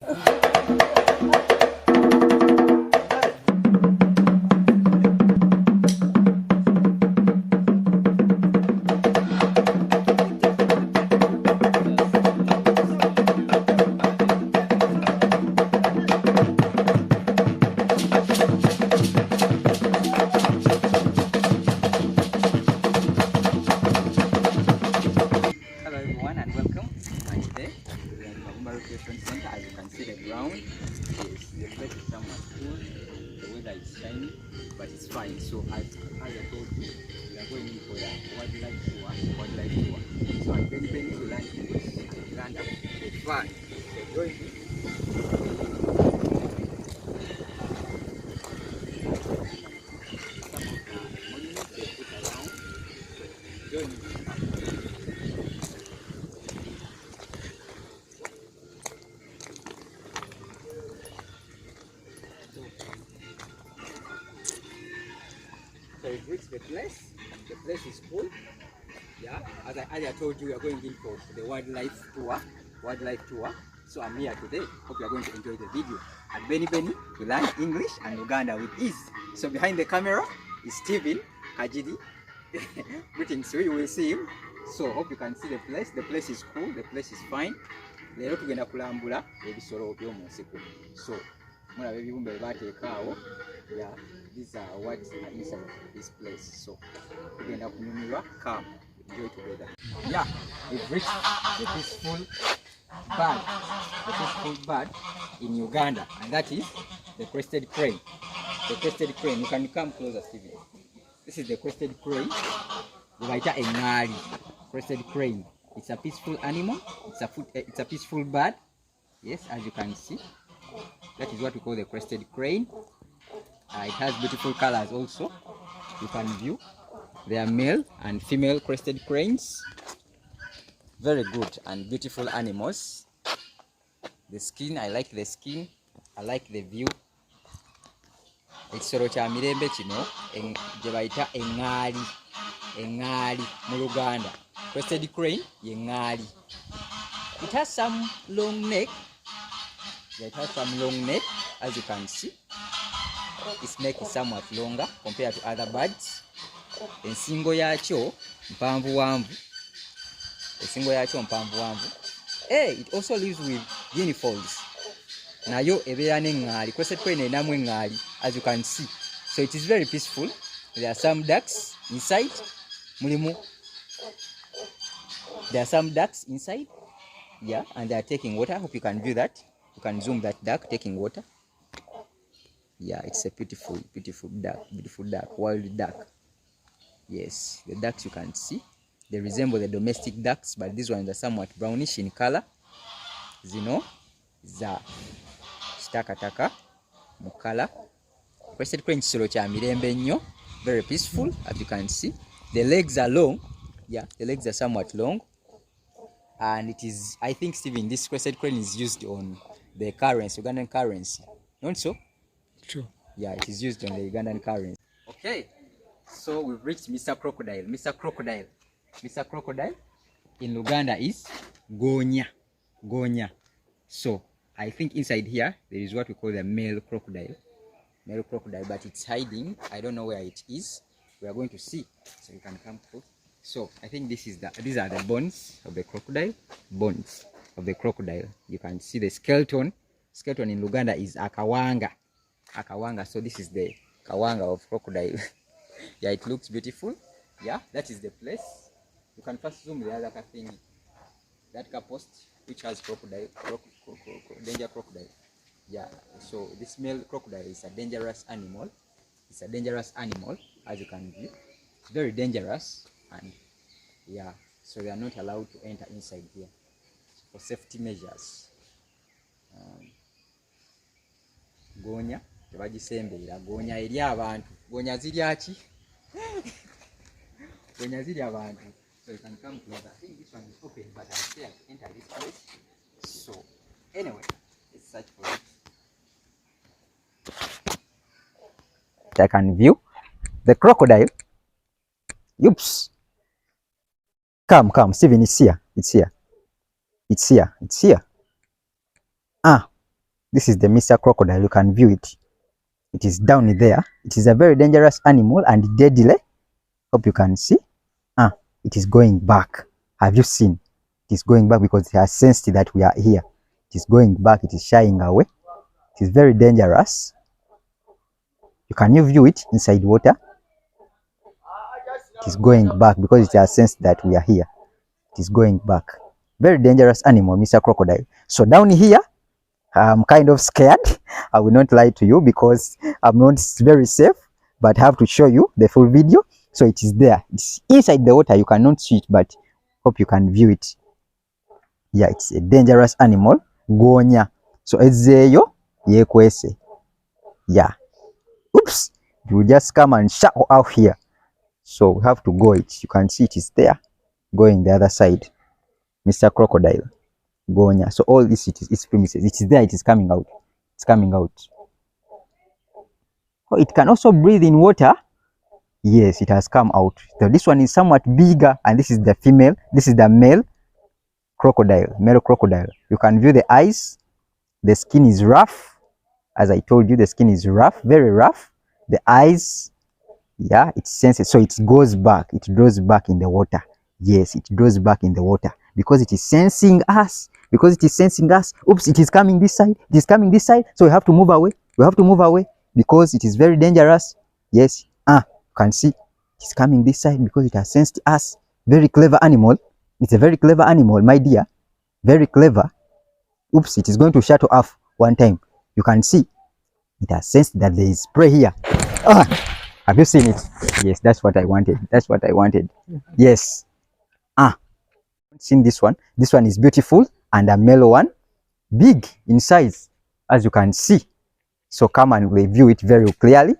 Center. As you can see the ground, yes, the place is somewhat cool, the weather is shiny, but it's fine. So as I told you, we are going in for a wildlife tour. So I'm very to learn English and Luganda. It's fun. So join me. Some of the monuments they put around. So join me. So we've reached the place. The place is cool. Yeah, as I earlier told you, we are going in for the wildlife tour. So I'm here today. Hope you are going to enjoy the video. At Beni to learn English and Luganda with ease. So behind the camera is Steven Kajidi. Greetings, you will see him. So hope you can see the place. The place is cool. The place is fine. Lero tugenda kulambula Ebisolo byomusiko. So mula ebibumbe bateekaawo. Yeah, these are what are inside of this place. So tugenda kunyumirwa. Come, enjoy together. Yeah, we've reached the peaceful bird in Uganda, and that is the crested crane. The crested crane. You can come closer, Steven. This is the crested crane. Crested crane. It's a peaceful animal. It's a peaceful bird. Yes, as you can see, that is what we call the crested crane. It has beautiful colors also. You can view. They are male and female crested cranes. Very good and beautiful animals. The skin, I like the skin. I like the view. Ekisolo kya mirembe kino gye bayita eŋŋaali mu Luganda. Crested crane ye ŋŋaali. It has some long neck. As you can see. Its neck is somewhat longer compared to other birds. Ensingo yaakyo mpanvuwanvu. It also lives with guinea fowls. Nayo ebeera n'eŋŋaali. Crested crane erinamu eŋŋaali, as you can see. So it is very peaceful. There are some ducks inside. There are some ducks inside. Yeah, and they are taking water. I hope you can view that. You can zoom that duck taking water. Yeah, it's a beautiful duck, wild duck. Yes, the ducks you can see, they resemble the domestic ducks, but these ones are somewhat brownish in color. Zino za kitakataka mu color. Crested crane kisolo kya mirembe nnyo, very peaceful, as you can see. The legs are long. Yeah, the legs are somewhat long. And it is, I think, Steven, this crested crane is used on the currency, Ugandan currency. Not so? True. Yeah, it is used on the Ugandan currency. Okay, so we've reached Mr. Crocodile. Mr. Crocodile in Luganda is Gonya. So I think inside here there is what we call the male crocodile, but it's hiding. I don't know where it is. We are going to see, so you can come close. So I think these are the bones of the crocodile. You can see the skeleton. Skeleton in Luganda is akawanga. So this is the kawanga of crocodile. Yeah, it looks beautiful. Yeah, that is the place. You can first zoom the other thing, that car post which has danger crocodile. Yeah, so this male crocodile is a dangerous animal. As you can view. It's very dangerous, and yeah, so they are not allowed to enter inside here for safety measures. Gonya tebagisembera. Gonya eri abantu. Gonya zirya ki? Gonya zirya abantu. So you can come closer. I think this one is open, but I say I enter this place. So anyway, let's search for it. I can view the crocodile. Oops. Come, Steven, it's here. Ah, This is the Mr. Crocodile. You can view it. It is down there. It is a very dangerous animal and deadly. Hope you can see. It is going back. Have you seen? It is going back because it has sensed that we are here. It is going back. It is shying away. It is very dangerous. Can you view it inside water? It is going back because it has sensed that we are here. It is going back. Very dangerous animal, Mr. Crocodile. So down here, I'm kind of scared. I will not lie to you because I'm not very safe, but I have to show you the full video. So it is there. It's inside the water. You cannot see it, but hope you can view it. Yeah, it's a dangerous animal. Gonya. So ezeyo yekwese. Yeah. Oops. You will just come and shout out here. So we have to go it. You can see it is there. Going the other side. Mr. Crocodile. Gonya. So all this its premises. It is there. It is coming out. It's coming out. Oh, it can also breathe in water. Yes, it has come out. So this one is somewhat bigger, and this is the female. This is the male crocodile, male crocodile. You can view the eyes. The skin is rough. As I told you, the skin is rough, very rough. The eyes, yeah, it senses. So it goes back. It draws back in the water. Yes, it draws back in the water because it is sensing us. Because it is sensing us. Oops, it is coming this side. It is coming this side. So we have to move away. We have to move away because it is very dangerous. Yes. You can see it's coming this side because it has sensed us. Very clever animal. It's a very clever animal, my dear. Very clever. Oops, it is going to shut off one time. You can see it has sensed that there is prey here. Have you seen it? Yes, that's what I wanted. That's what I wanted. Yes. Seen this one. This one is beautiful and a male one. Big in size, as you can see. So come and review it very clearly.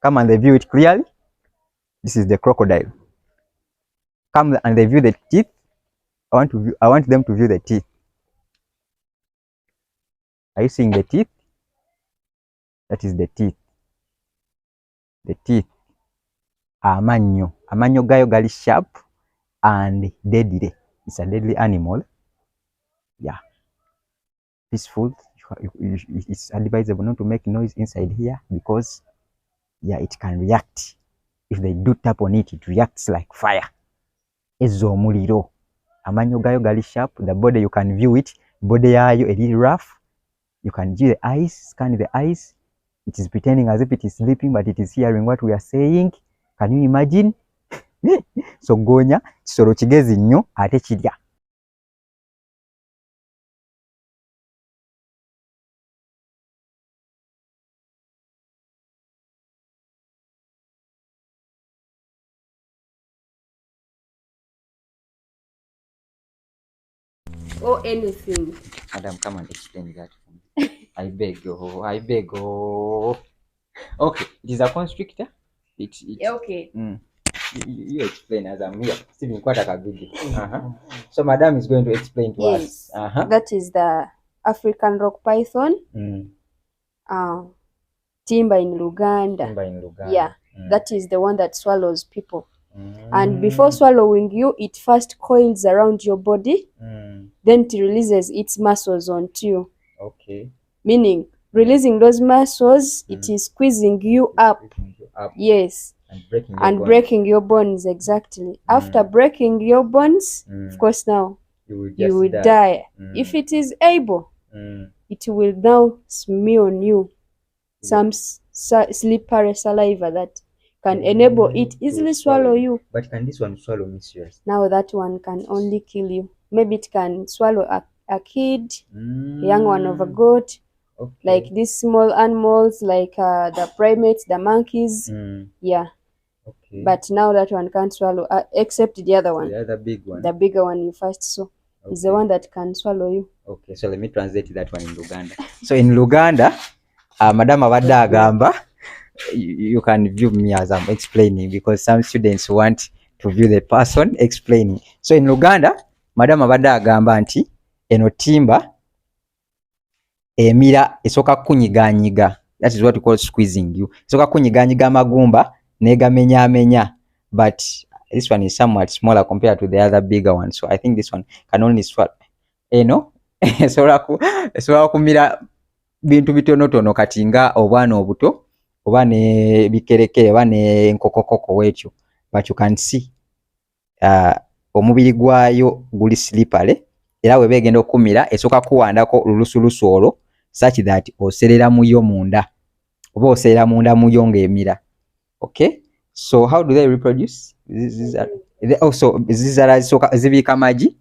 Come and review it clearly. This is the crocodile. Come and review the teeth. I want them to view the teeth. Are you seeing the teeth? That is the teeth. The teeth. Amanyo. Amanyo gayo gali sharp and deadly. It's a deadly animal. Yeah. Peaceful. It's advisable not to make noise inside here because yeah, it can react. If they do tap on it, it reacts like fire. Zomuliro. Amanyo gayo gali sharp. The body, you can view it. Body yayo a little rough. You can view the eyes, scan the eyes. It is pretending as if it is sleeping, but it is hearing what we are saying. Can you imagine? So gonya, kisoro kigezi nnyo ate kirya. Or anything. Madam, come and explain that for me. I beg you. I beg you. Okay, it is a constrictor. Okay. You explain as I'm here. Stephen, quite a video. So, Madam is going to explain to us. That is the African rock python. Timber in Luganda. Timber in Luganda. Yeah, that is the one that swallows people. And before swallowing you, it first coils around your body. Then it releases its muscles onto you. Okay. Meaning, releasing those muscles, it is squeezing you up. Yes. And breaking your bones, exactly. After breaking your bones, of course now, you will die. If it is able, it will now smear on you some slippery saliva that can enable it easily swallow you. But can this one swallow me seriously? Now that one can only kill you. Maybe it can swallow a kid, a young one of a goat, like these small animals, like the primates, the monkeys. Yeah. Okay. But now that one can't swallow, except the other one. The other big one. The bigger one you first saw is the one that can swallow you. Okay, so let me translate that one in Luganda. So in Luganda, Madam abadde agamba, you can view me as I'm explaining because some students want to view the person explaining. So in Luganda, Madam abadde agamba nti eno timba emira esoka kunyiganyiga. That is what we call squeezing you. Esoka kunyiganyiga amagumba negamenya. But this one is somewhat smaller compared to the other bigger one. So I think this one can only swallow. Esobola kumira bintu bitonotono kati nga obwana obuto oba ne bikerekere oba ne nkokokoko wekyo, but you can see omubiri gwayo guli slippery era we begenda okumira esooka kuwandako lulusulusu olwo such that oserera muyo munda oba oserera munda muyo ng'emira. Okay, so how do they reproduce? Also zizala zibiika amagi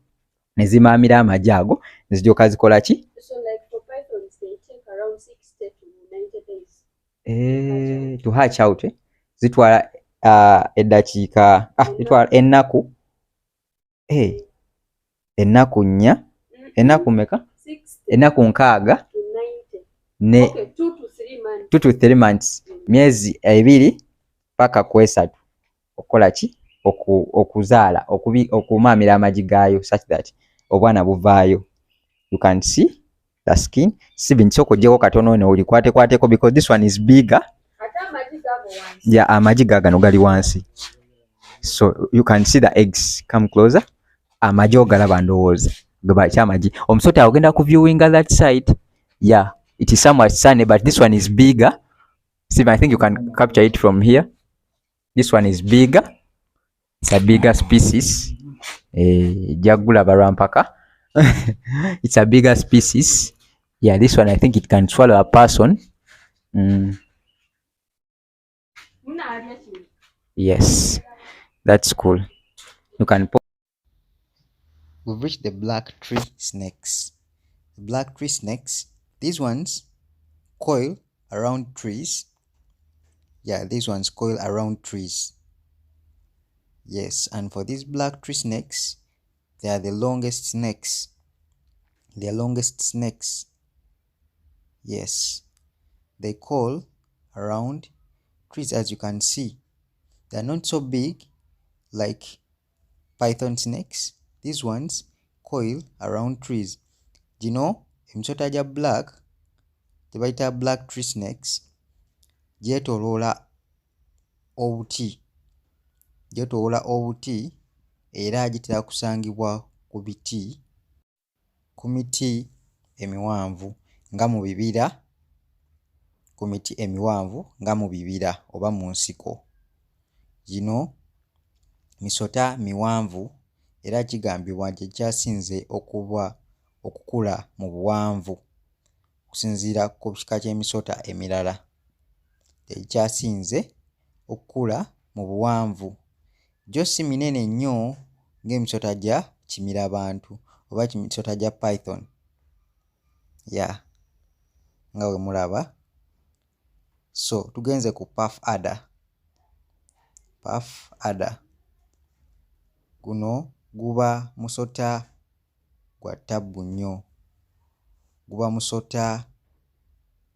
ne zimaamira amagi ago ne zijooka zikola ki? So like for pythons they take around 60 to 90 days to hatch out. Zitwala eddakiika zitwala ennaku nnya, ennaku meka? Ennaku nkaaga ne 2 to 3 months, myezi 2 paka ku 3 okukola ki? Okuzaala, okumaamira amagi gaayo such that obwana buvaayo. You can see the skin. Sibinsoka ogyeko katono ne olikwatekwateko because this one is bigger. Yeah, amagi gagano gali wansi. So you can see the eggs. Come closer. Amagi ogalaba ndowooza gaba amagi. Omusota ogenda ku viewing that side. Yeah, it is somewhat sunny, but this one is bigger. See, I think you can capture it from here. This one is bigger. It's a bigger species. Jagula barampaka. It's a bigger species. Yeah, this one I think it can swallow a person. Yes, that's cool. You can. We've reached the black tree snakes. The black tree snakes, these ones coil around trees. Yeah, these ones coil around trees. Yes, and for these black tree snakes, they are the longest snakes. They are longest snakes. Yes, they coil around trees, as you can see. They are not so big like python snakes. These ones coil around trees. You know, emisota ja black, tebaita black tree snakes, gyetoloola obuti. Gyetoloola obuti era gitera kusangibwa ku biti, ku miti emiwanvu nga mu bibira, ku miti emiwanvu nga mu bibira oba mu nsiko. Gino misota miwanvu era kigambibwa nti ekyasinze okukula mu buwanvu okusinziira ku kika ky'emisota emirala. Ekyasinze okukula mu buwanvu. Gyo si minene nnyo ng'emisota gya kimirabantu oba emisota gya python. Yeah, nga we mulaba. So tugenze ku puff adder. Puff adder guno guba musota gwa ttabbu nnyo. Guba musota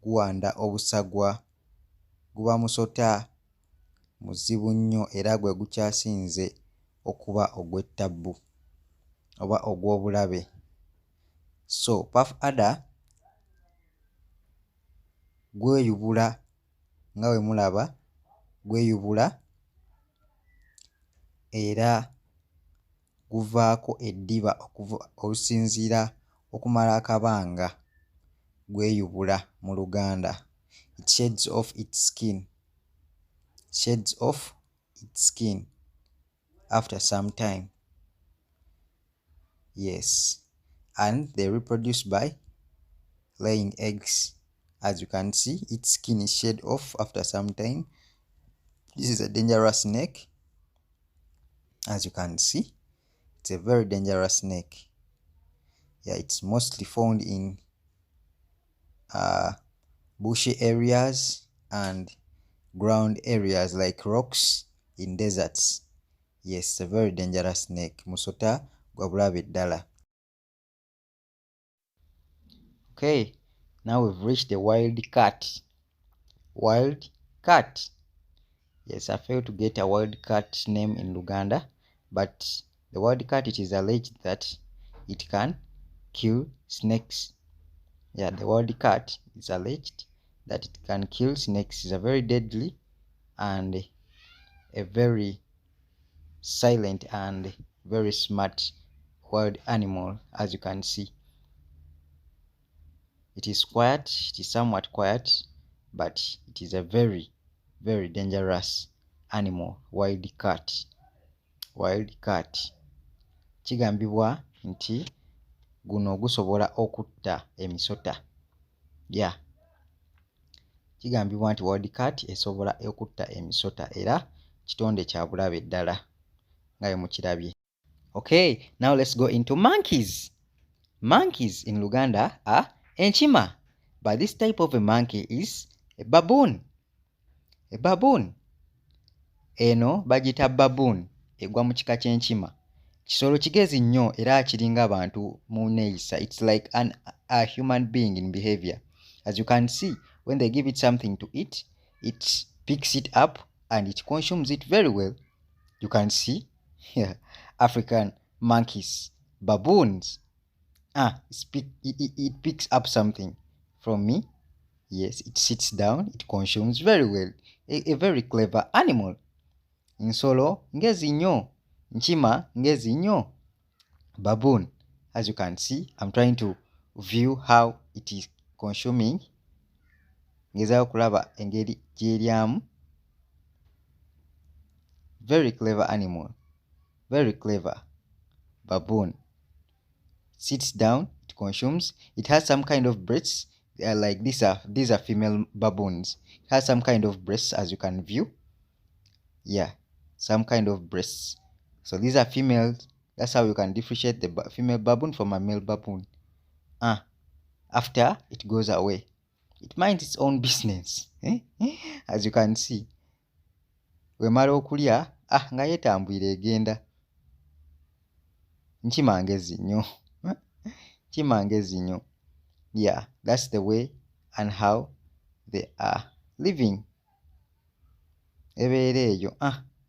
guwanda obusagwa. Guba musota muzibu nnyo era gwe gukyasinze okuba ogw'ettabbu oba ogw'obulabe. So puff adder gweyubula nga we mulaba, gweyubula era guvaako eddiba olusinziira okumala akabanga. Gweyubula mu Luganda. It sheds off its skin. Sheds off its skin after some time. Yes, and they reproduce by laying eggs. As you can see, its skin is shed off after some time. This is a dangerous snake. As you can see, it's a very dangerous snake. Yeah, it's mostly found in bushy areas and ground areas like rocks in deserts. Yes, it's a very dangerous snake. Musota gwa bulabe ddala. Okay, now we've reached the wild cat. Wild cat. Yes, I failed to get a wild cat name in Luganda, but the wild cat, it is alleged that it can kill snakes. Yeah, the wild cat is alleged that it can kill snakes. It's a very deadly and a very silent and very smart wild animal, as you can see. It is quiet, it is somewhat quiet, but it is a very, very dangerous animal. Wild cat. Wild cat. Kigambibwa nti guno gusobola okutta emisota. Yeah. Kigambibwa nti wild cat esobola okutta emisota era kitonde kya bulabe ddala nga bwe mukirabye. Okay, now let's go into monkeys. Monkeys in Luganda are enkima, but this type of a monkey is a baboon. A baboon. Eno bagita baboon egwa mu kika ky'enkima. Kisolo kigezi nnyo era kiringa abantu mu neeyisa. It's like a human being in behavior. As you can see, when they give it something to eat, it picks it up and it consumes it very well. You can see here, African monkeys, baboons. It picks up something from me. Yes, it sits down, it consumes very well. A very clever animal. Ensolo ngezi nnyo, nkima ngezi nnyo. Baboon, as you can see, I'm trying to view how it is consuming. Ngezaho kulaba engeri gy'eryamu. Very clever animal. Very clever. Baboon. Sits down, it consumes. It has some kind of breasts. Like these are female baboons. It has some kind of breasts, as you can view. Yeah, some kind of breasts. So these are females. That's how you can differentiate the female baboon from a male baboon. After it goes away, it minds its own business. As you can see. Wemala okulya, nga yetambwira egenda. Nkima ngezi nnyo. Nkima ngezi nnyo. Yeah, that's the way and how they are living. Ebeera eyo.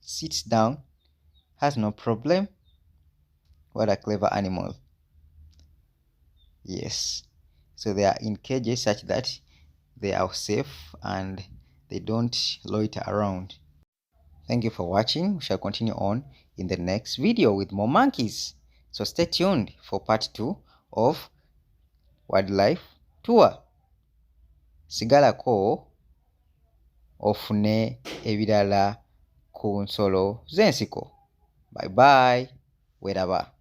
Sits down, has no problem. What a clever animal. Yes. So they are in cages such that they are safe and they don't loiter around. Thank you for watching. We shall continue on in the next video with more monkeys. So stay tuned for part 2 of wildlife tour. Sigalako ofune ebirala ku nsolo z'ensiko. Bye bye. Weraba.